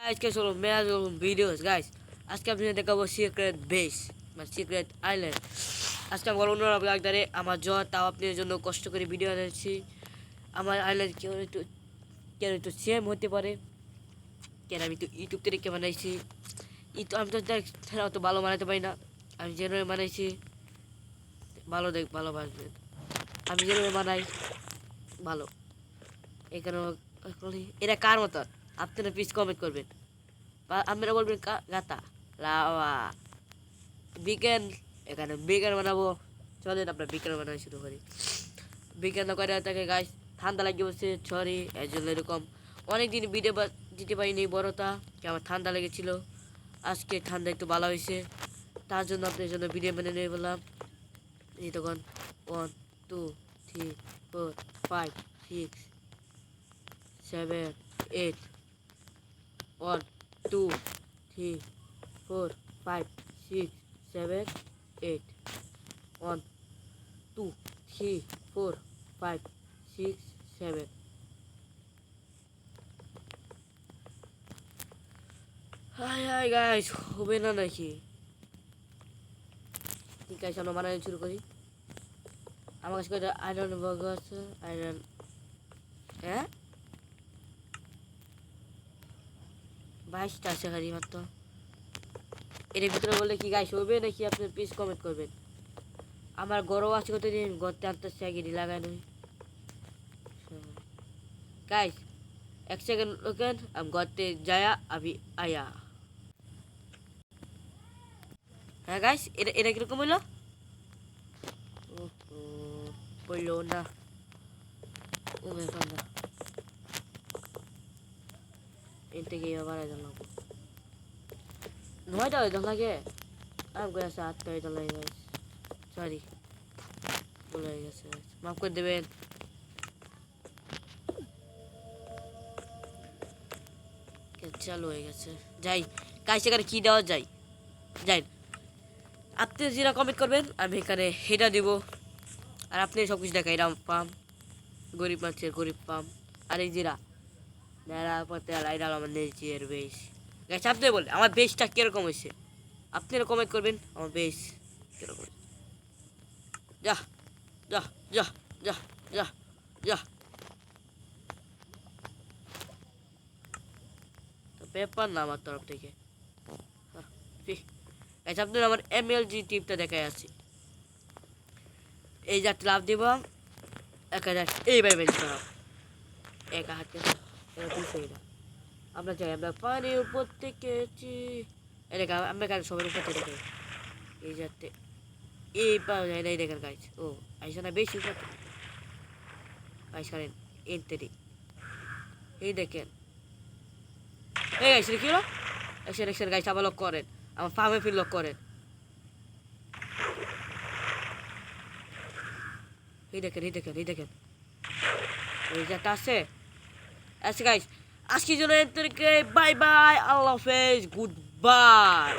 আজকে চলো মেয়াজ videos guys. আজকে আপনি দেখাবো সিক্রেট বেস বা সিক্রেট আইল্যান্ড। আজকে আমার অন্যরকম লাগদারে আমার জ্বর, তাও আপনার জন্য কষ্ট করে ভিডিও আনাচ্ছি। আমার আইল্যান্ড কেউ একটু সেম হতে পারে, কেন আমি তো ইউটিউব থেকে বানাইছি। আমি তো অত ভালো বানাতে পারি না, আমি যেভাবে বানাইছি ভালো বাসবেন। আমি যেভাবে বানাই ভালো, এখানে এটা কার মতো আপনারা প্লিজ কমেন্ট করবেন। আপনারা বলবেন গাতা লাওয়া বিজ্ঞান, এখানে বিজ্ঞান বানাবো। চলেন আমরা বিজ্ঞান বানানো শুরু করি। বিজ্ঞান করে তাকে গাছ ঠান্ডা লাগিয়ে বসে সরি, এর জন্য এরকম অনেকদিন ভিডিও দিতে পারিনি বড়টা, আমার ঠান্ডা লেগেছিল। আজকে ঠান্ডা একটু ভালো হয়েছে, তার জন্য আপনার জন্য ভিডিও বানিয়ে নিয়ে বললাম। এই তখন 1 2 3 4 5 6 7 8 1 2 3 4 5 6 7 8 1 2 3 4 5 6 7। হাই হাই গাইস, হবে না নাকি? ঠিক আছে, আমরা বানানো শুরু করি। আমার কাছে আয়রন বর্গ আছে, আয়রন। হ্যাঁ, 22টা আছে খালি মাত্র। এর ভিতরে বললে কি গাইস হবে নাকি? আপনি প্লিজ কমেন্ট করবেন। আমার গরম আছে কতদিন, গড়তে আনতেছে আগে লাগাই নই গাইস। 1 সেকেন্ড লোকেন, আমি গড়তে যায়া আমি আয়া। হ্যাঁ গাইস, এটা কিরকম হইলো? বললো না, ও ব্যাপার না। এর থেকে এবার জানলাম 9টা হয়ে লাগে। আমি করে আছে 8টা হয়ে লাগে গাইস, সরি ভুল হয়ে গেছে, মাফ করে দেবেন। চালু হয়ে গেছে, যাই গাইস। এখানে কি দেওয়া যায় যাই, আপনি যেটা কমেন্ট করবেন আমি এখানে হেটা দিব। আর আপনি সব কিছু দেখাই রাম পাম, গরিব মানুষের গরিব পাম। আর এই জিরা নেড়া পথে আলাইডাল আমার নিজের বেশ। গাইস আপনি বলে আমার বেশটা কিরকম হয়েছে, আপনারা কমেন্ট করবেন আমার বেশ কিরকম। যা যা যা যা যা যা, ব্যাপার না আমার তরফ থেকে। গাইস আপনারা আমার MLG টিপটা দেখাই আছে। এই যা লাভ দিব, এক হাজার এইভাবে বেঞ্চ করা এক হাতে এটা আমরা চাই। আমরা পানির উপর থেকে এটা আমরা গাছ সবার উপর থেকে দেখাই। এই যাতে এই পাওয়া যায় না, এই দেখেন গাছ। ও আইসা না বেশি উপর গাছ করেন এনতে। এই দেখেন এই গাছ কি হলো, একশন গাছ আবার লক করেন, আমার ফার্মে ফির লক করেন। এই দেখেন এই দেখেন এই দেখেন এই যাটা আছে আছে গাইস। আজকের জন্য এর থেকে বাই বাই, আল্লাহ হাফেজ, গুড বাই।